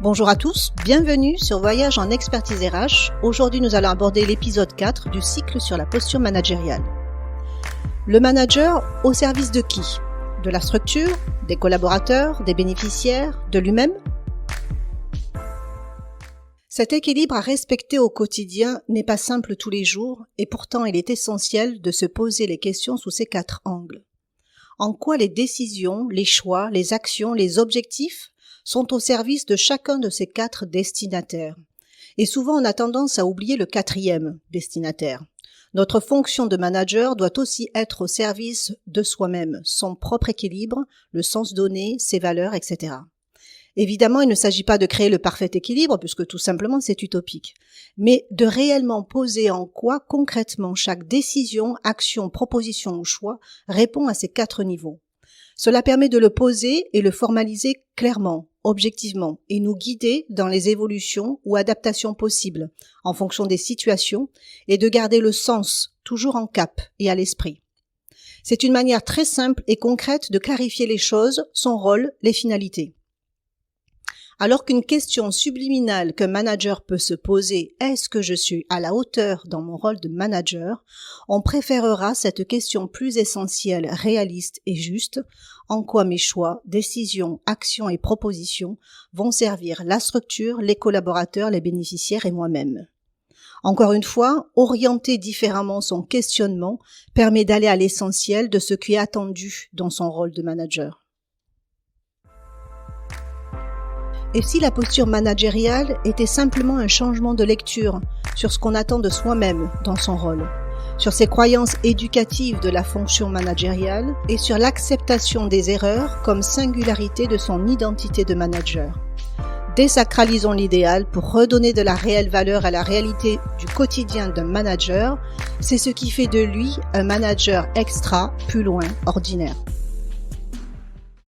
Bonjour à tous, bienvenue sur Voyage en expertise RH. Aujourd'hui, nous allons aborder l'épisode 4 du cycle sur la posture managériale. Le manager au service de qui ? De la structure, des collaborateurs, des bénéficiaires, de lui-même ? Cet équilibre à respecter au quotidien n'est pas simple tous les jours et pourtant il est essentiel de se poser les questions sous ces 4 angles. En quoi les décisions, les choix, les actions, les objectifs sont au service de chacun de ces 4 destinataires. Et souvent on a tendance à oublier le 4e destinataire. Notre fonction de manager doit aussi être au service de soi-même, son propre équilibre, le sens donné, ses valeurs, etc. Évidemment, il ne s'agit pas de créer le parfait équilibre, puisque tout simplement c'est utopique, mais de réellement poser en quoi concrètement chaque décision, action, proposition ou choix répond à ces 4 niveaux. Cela permet de le poser et le formaliser clairement, objectivement, et nous guider dans les évolutions ou adaptations possibles, en fonction des situations, et de garder le sens toujours en cap et à l'esprit. C'est une manière très simple et concrète de clarifier les choses, son rôle, les finalités. Alors qu'une question subliminale qu'un manager peut se poser, est-ce que je suis à la hauteur dans mon rôle de manager, on préférera cette question plus essentielle, réaliste et juste, en quoi mes choix, décisions, actions et propositions vont servir la structure, les collaborateurs, les bénéficiaires et moi-même. Encore une fois, orienter différemment son questionnement permet d'aller à l'essentiel de ce qui est attendu dans son rôle de manager. Et si la posture managériale était simplement un changement de lecture sur ce qu'on attend de soi-même dans son rôle, sur ses croyances éducatives de la fonction managériale et sur l'acceptation des erreurs comme singularité de son identité de manager. Désacralisons l'idéal pour redonner de la réelle valeur à la réalité du quotidien d'un manager, c'est ce qui fait de lui un manager extra, plus loin, ordinaire.